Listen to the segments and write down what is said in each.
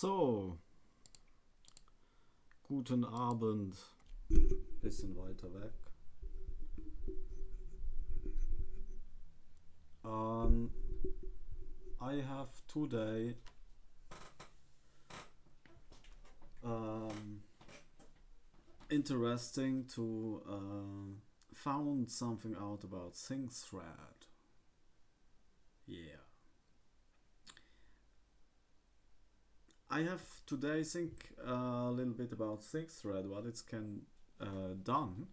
So, guten Abend. Bisschen weiter weg. Um, I have today interesting to found something out about ThinkThread. Yeah. I have today think a little bit about ThinkThread, what it's can done,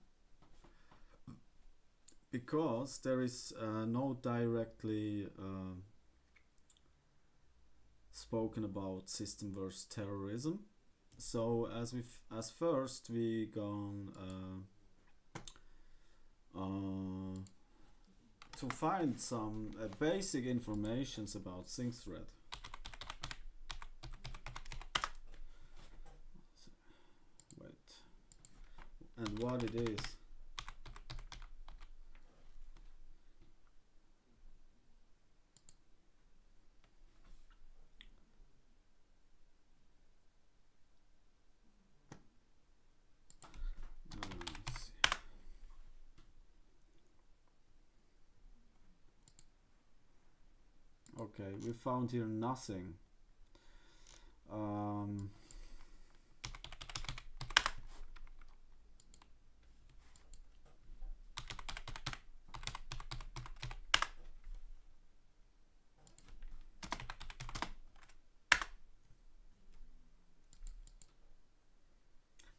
because there is no directly spoken about system versus terrorism. So as first we gone to find some basic informations about ThinkThread. Wait, and what it is. Okay, we found here nothing.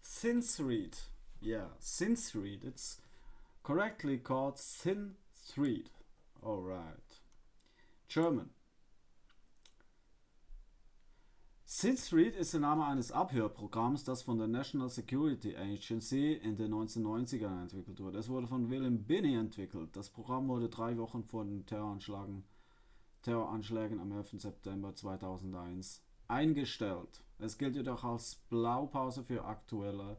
ThinkThread. Yeah, ThinkThread. It's correctly called ThinkThread. Alright. German. ThinkThread ist der Name eines Abhörprogramms, das von der National Security Agency in den 1990ern entwickelt wurde. Es wurde von William Binney entwickelt. Das Programm wurde 3 Wochen vor den Terroranschlägen am 11. September 2001 eingestellt. Es gilt jedoch als Blaupause für aktuelle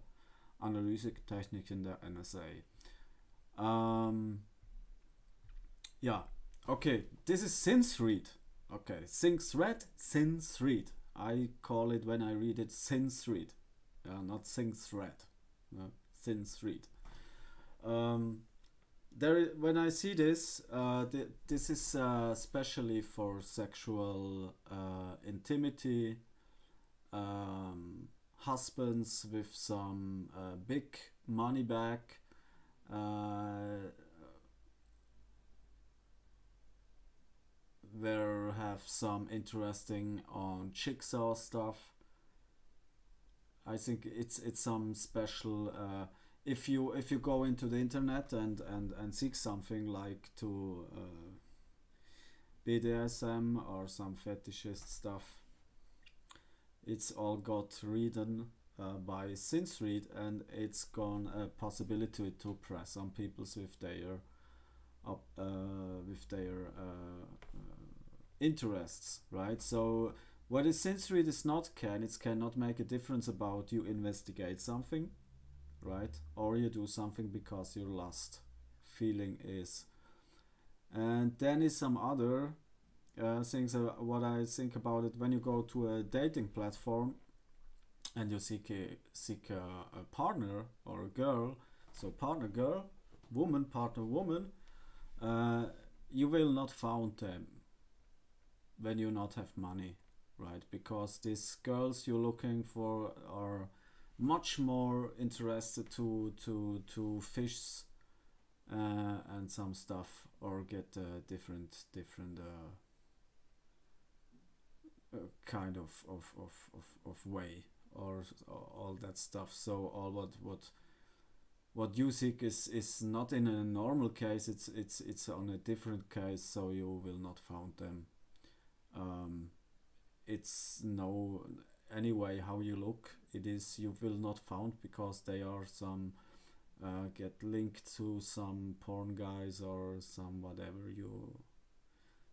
Analysetechniken der NSA. Yeah, okay, this is ThinkThread. Okay, ThinkThread. I call it when I read it ThinkThread. Yeah, not ThinkThread. No, ThinkThread. When I see this, this is especially for sexual intimacy. Husbands with some big money back. There have some interesting on jigsaw stuff. I think it's some special. If you go into the internet and seek something like to BDSM or some fetishist stuff, it's all got written by ThinkThread, and it's gone a possibility to press on people with their interests, right? So what is ThinkThread is not it cannot make a difference about you investigate something, right? Or you do something because your lust feeling is. And then is some other things. What I think about it, when you go to a dating platform and you seek a partner or a girl, so partner girl, woman, partner woman, you will not find them when you not have money, right? Because these girls you're looking for are much more interested to fish and some stuff, or get different kind of way, or all that stuff. So all what you seek is not in a normal case. It's on a different case. So you will not find them. It's no anyway how you look. It is you will not found, because they are some get linked to some porn guys or some whatever you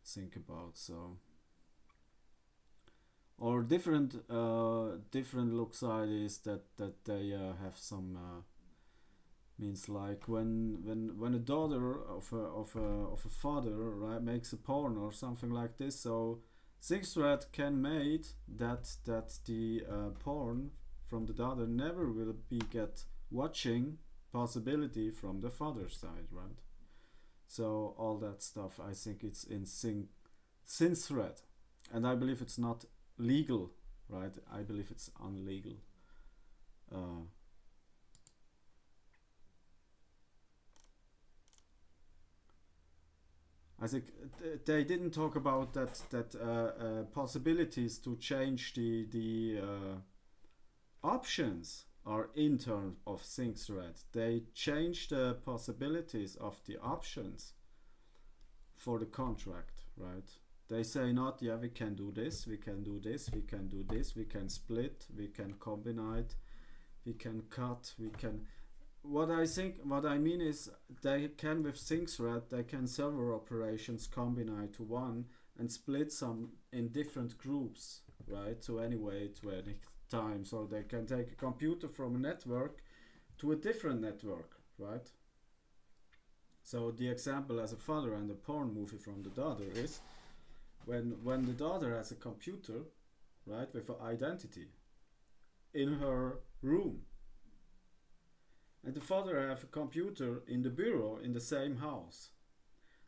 think about. So or different look side is that they have some means like when a daughter of a father, right, makes a porn or something like this. So Thread can made that the porn from the daughter never will be get watching possibility from the father's side, right? So all that stuff, I think it's in sin thread, and I believe it's not legal, right? I believe it's unlegal. Uh, I think they didn't talk about that possibilities to change the options are in terms of sync thread. They change the possibilities of the options for the contract, right? They say not, yeah, we can do this, we can do this, we can do this, we can split, we can combine, we can cut, we can. What I mean is, they can with sync thread, they can server operations combine to one and split some in different groups, right? So anyway, to any time, so they can take a computer from a network to a different network, right? So the example as a father and a porn movie from the daughter is when the daughter has a computer, right, with an identity in her room, and the father have a computer in the bureau in the same house,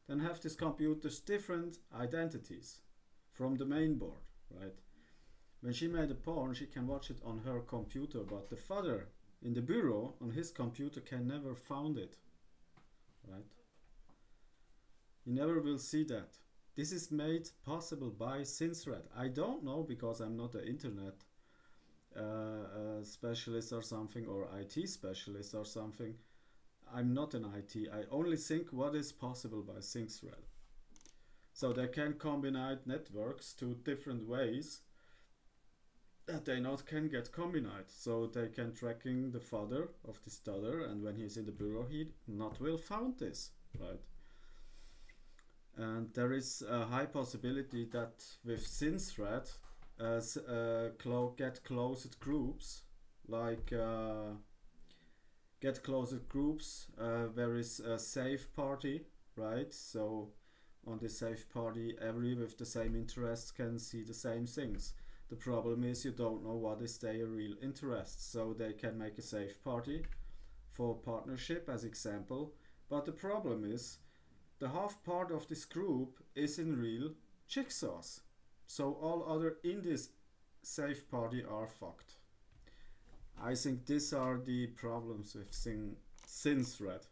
then have these computers different identities from the main board, right? When she made a porn, she can watch it on her computer, but the father in the bureau on his computer can never found it, right? He never will see that. This is made possible by SynthRed. I don't know because I'm not an internet specialist or something, or IT specialist or something. I'm not an IT. I only think what is possible by SynthRed. So they can combine networks to different ways that they not can get combined. So they can tracking the father of this daughter, and when he's in the bureau, he not will found this, right? And there is a high possibility that with SynthRed, get closed groups, like get closed groups where is a safe party, right? So on the safe party, every with the same interests can see the same things. The problem is you don't know what is their real interest, so they can make a safe party for partnership as example, but the problem is the half part of this group is in real jigsaws, so all other in this safe party are fucked. I think these are the problems with SynthRed.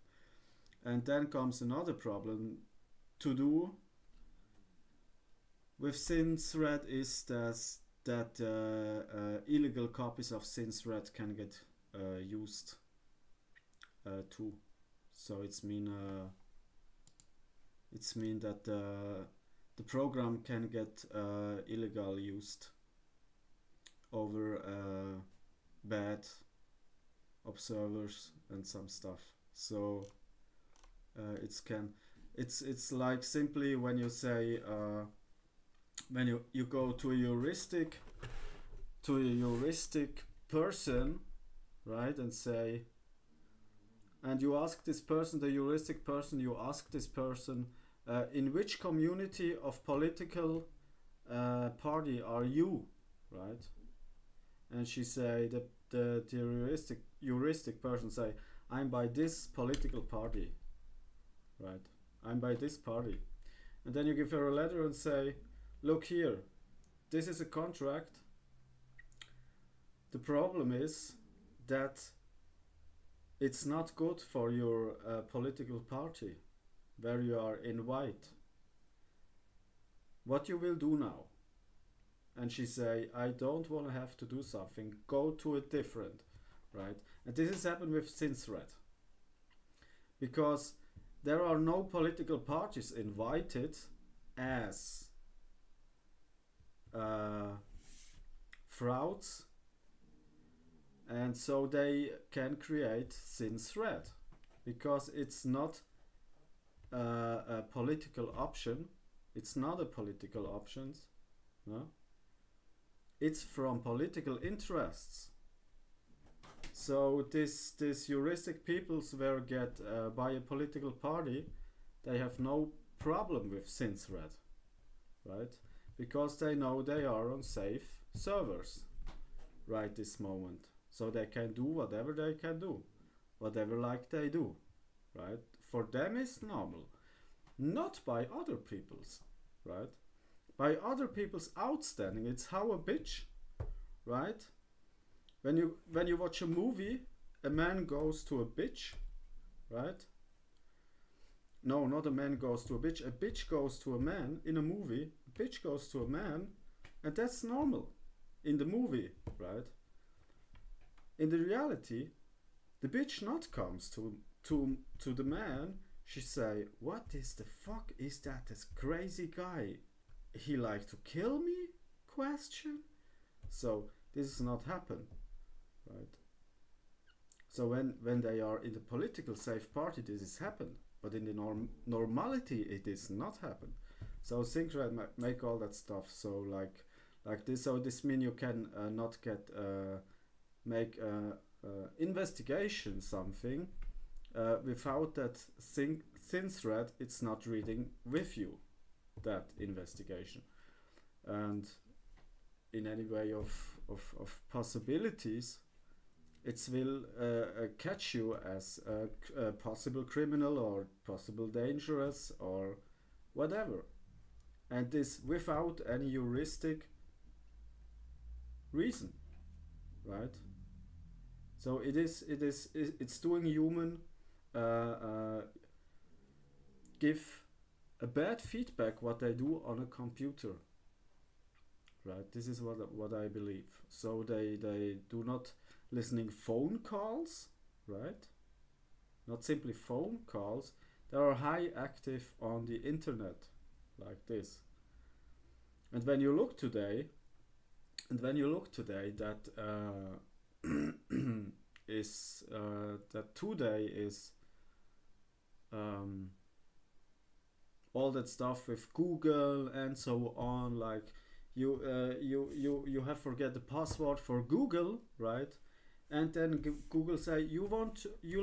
And then comes another problem to do with SynthRed is that illegal copies of SynthRed can get used too. So it's mean that the program can get illegal used over bad observers and some stuff. So it's like simply when you say when you go to a heuristic person, right, and say, and you ask this person, the heuristic person, you ask this person, in which community of political party are you, right? And she say, the heuristic person say, I'm by this political party, right? I'm by this party. And then you give her a letter and say, look here, this is a contract. The problem is that it's not good for your political party where you are in white. What you will do now? And she say, I don't want to have to do something, go to a different, right? And this has happened with SynthRed, because there are no political parties invited as frauds, and so they can create SynthRed because it's not a political option. It's not a political option, no? It's from political interests. So this heuristic peoples were get by a political party, they have no problem with SynthRed, right? because they know they are on safe servers right this moment. So they can do whatever they can do, whatever like they do, right? For them it's normal, not by other people's, right? By other people's outstanding. It's how a bitch, right? When you watch a movie, a man goes to a bitch, right? No, not a man goes to a bitch. A bitch goes to a man in a movie. A bitch goes to a man, and that's normal in the movie, right? In the reality, the bitch not comes to the man. She say, "What is the fuck is that? This crazy guy. He like to kill me?" Question. So this is not happen, right? So when they are in the political safe party, this is happen. But in the normality, it is not happen. So Syncred make all that stuff. So like this. So this mean you can not get make investigation something without that Syncred. It's not reading with you that investigation. And in any way of possibilities, it will catch you as a possible criminal or possible dangerous or whatever, and this without any heuristic reason, right? So it's doing human give a bad feedback what they do on a computer, right? This is what I believe. So they do not listening phone calls, right? Not simply phone calls. They are high active on the internet, like this. And when you look today, that is that today is all that stuff with Google and so on. Like you have forget the password for Google, right? And then Google say you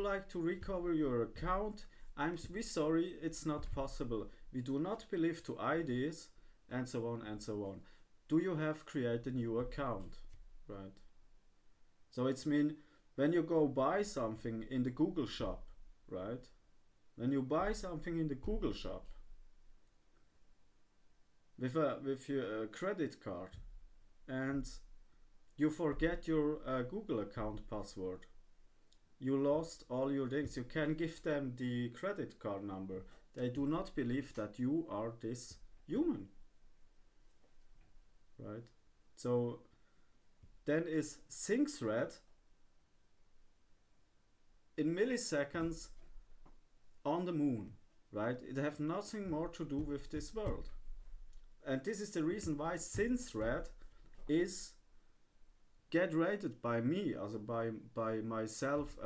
like to recover your account. We sorry, it's not possible. We do not believe to IDs, and so on and so on. Do you have create a new account, right? So it's mean when you go buy something in the Google shop, right? When you buy something in the Google shop with your credit card, and you forget your Google account password, you lost all your things. You can give them the credit card number. They do not believe that you are this human, right? So then is ThinkThread in milliseconds on the moon, right? It have nothing more to do with this world. And this is the reason why ThinkThread is get rated by me, also by myself,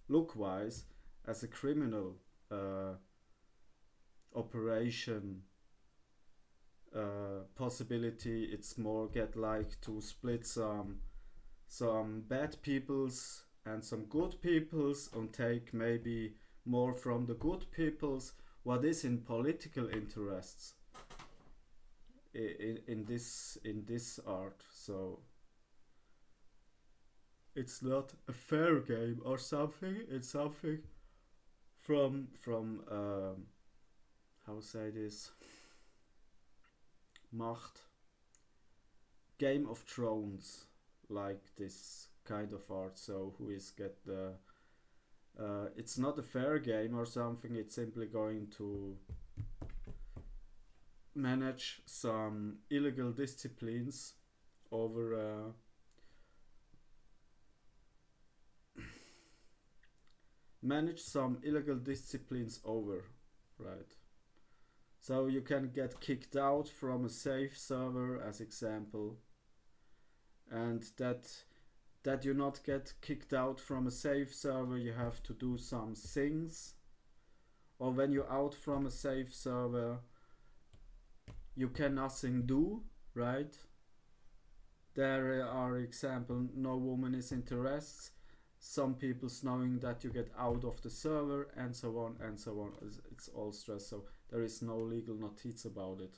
look wise, as a criminal operation possibility. It's more get like to split some bad peoples and some good peoples and take maybe more from the good peoples. What is in political interests in this art? So it's not a fair game or something. It's something from how say this, Macht, Game of Thrones, like this kind of art. So who is get the it's not a fair game or something. It's simply going to manage some illegal disciplines over manage some illegal disciplines over, right? So you can get kicked out from a safe server as example, and that you not get kicked out from a safe server, you have to do some things. Or when you're out from a safe server, you can nothing do, right? There are example, no woman is interested. Some people knowing that you get out of the server, and so on and so on. It's all stress. So there is no legal notice about it.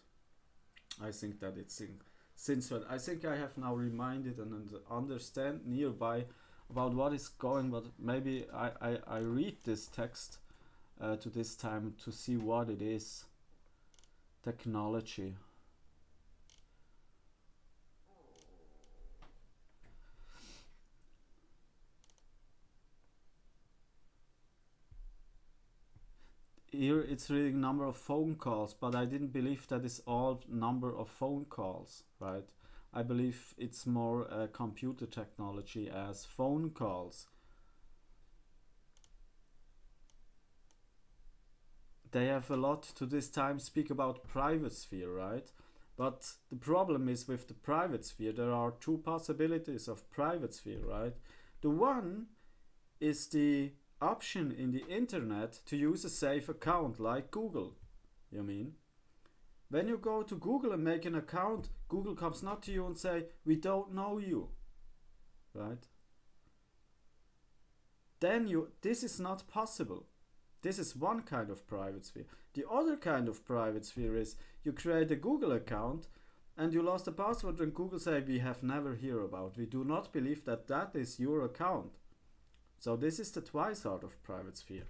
I think that it's in since when I think I have now reminded and understand nearby about what is going, but maybe I read this text to this time to see what it is. Technology. Here it's reading number of phone calls, but I didn't believe that is all number of phone calls, right? I believe it's more computer technology as phone calls. They have a lot to this time speak about private sphere, right? But the problem is with the private sphere, there are two possibilities of private sphere, right? The one is the option in the internet to use a safe account like Google. You mean? When you go to Google and make an account, Google comes not to you and say, we don't know you, right? Then this is not possible. This is one kind of private sphere. The other kind of private sphere is you create a Google account and you lost the password and Google say, we have never heard about. We do not believe that that is your account. So this is the twice sort of private sphere.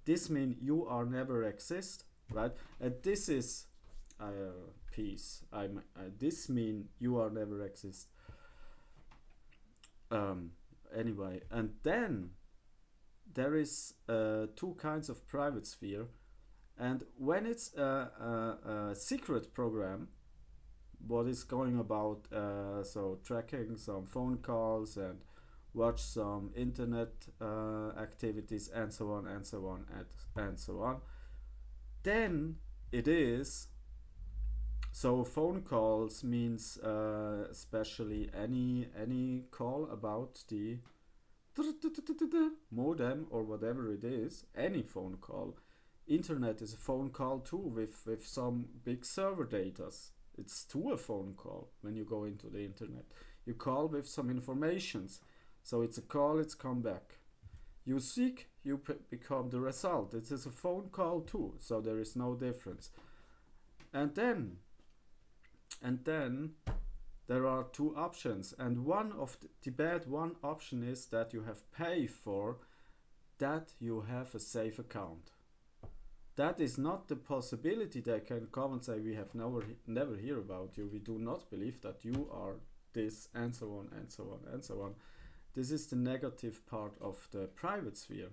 This means you are never exist, right? And this is peace. This mean you are never exist. Anyway, and then there is two kinds of private sphere, and when it's a secret program, what is going about so tracking some phone calls and watch some internet activities and so on and so on and so on, then it is so phone calls means especially any call about the modem or whatever it is, any phone call. Internet is a phone call too with some big server datas. It's to a phone call when you go into the internet. You call with some informations. So it's a call, it's come back. You seek, you become the result. It is a phone call too, so there is no difference. And then there are two options, and one of the bad one option is that you have pay for that you have a safe account. That is not the possibility. They can come and say, we have never hear about you, we do not believe that you are this, and so on and so on and so on. This is the negative part of the private sphere,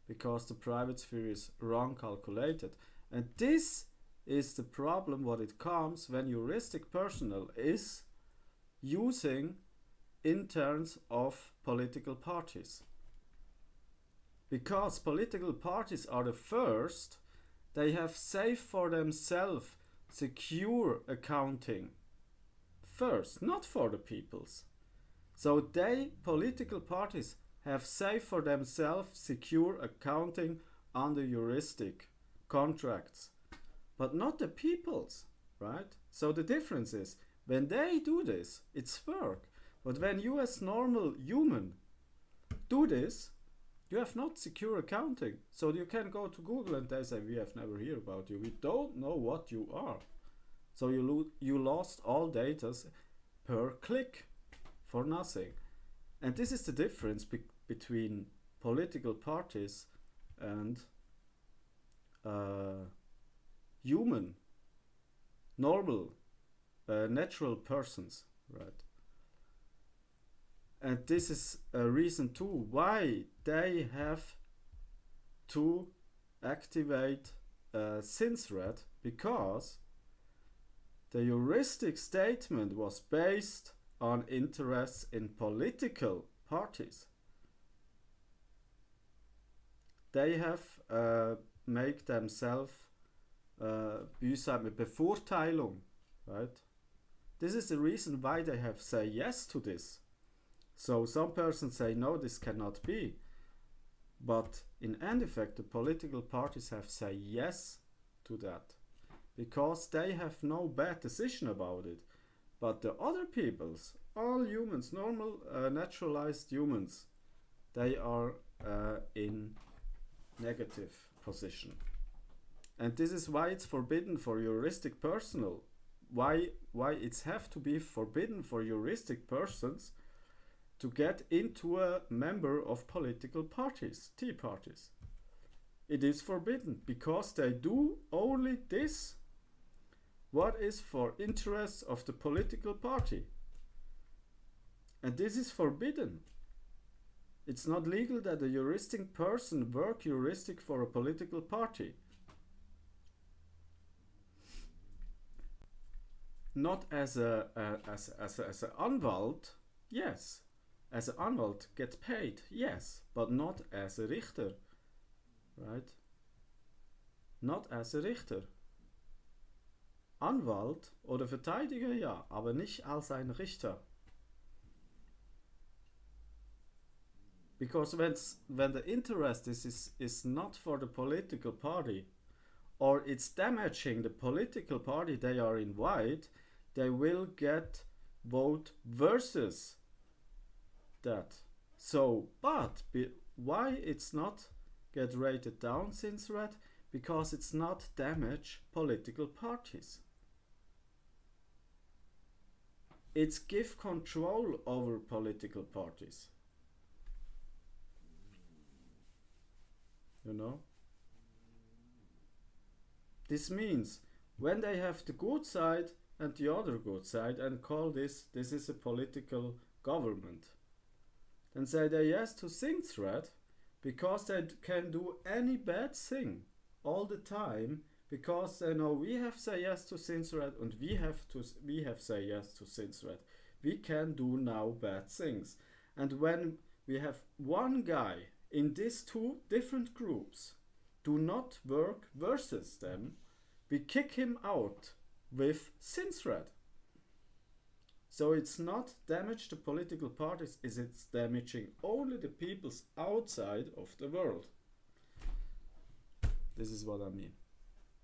because the private sphere is wrong calculated, and this is the problem what it comes when heuristic personnel is using in terms of political parties. Because political parties are the first, they have safe for themselves secure accounting first, not for the peoples. So political parties have safe for themselves secure accounting under heuristic contracts, but not the peoples, right? So the difference is, when they do this, it's work. But when you as normal human do this, you have not secure accounting. So you can go to Google and they say, we have never heard about you. We don't know what you are. So you lost all data per click for nothing. And this is the difference between political parties and human, normal, natural persons, right? And this is a reason too why they have to activate SINSRED, because the heuristic statement was based on interests in political parties. They have make themselves wie sagt man, Bevorteilung, right? This is the reason why they have say yes to this. So some persons say no, this cannot be, but in end effect the political parties have say yes to that, because they have no bad decision about it. But the other peoples, all humans, normal naturalized humans, they are in negative position. And this is why it's forbidden for heuristic personnel why it's have to be forbidden for juristic persons to get into a member of political parties, tea parties. It is forbidden because they do only this what is for interests of the political party. And this is forbidden. It's not legal that a juristic person work juristic for a political party. Not as a Anwalt, yes. As an Anwalt gets paid, yes, but not as a Richter, right? Not as a Richter. Anwalt oder Verteidiger, ja, aber nicht als ein Richter. Because when the interest is not for the political party, or it's damaging the political party they are invited, they will get vote versus that. So, but why it's not get rated down since red? Because it's not damage political parties. It's give control over political parties. You know? This means when they have the good side and the other good side and call this is a political government, then say they yes to things red because they can do any bad thing all the time because they know we have say yes to things red and we have say yes to things red. We can do now bad things. And when we have one guy in these two different groups do not work versus them, we kick him out with Sinsred. So it's not damage the political parties, it's damaging only the peoples outside of the world. This is what I mean.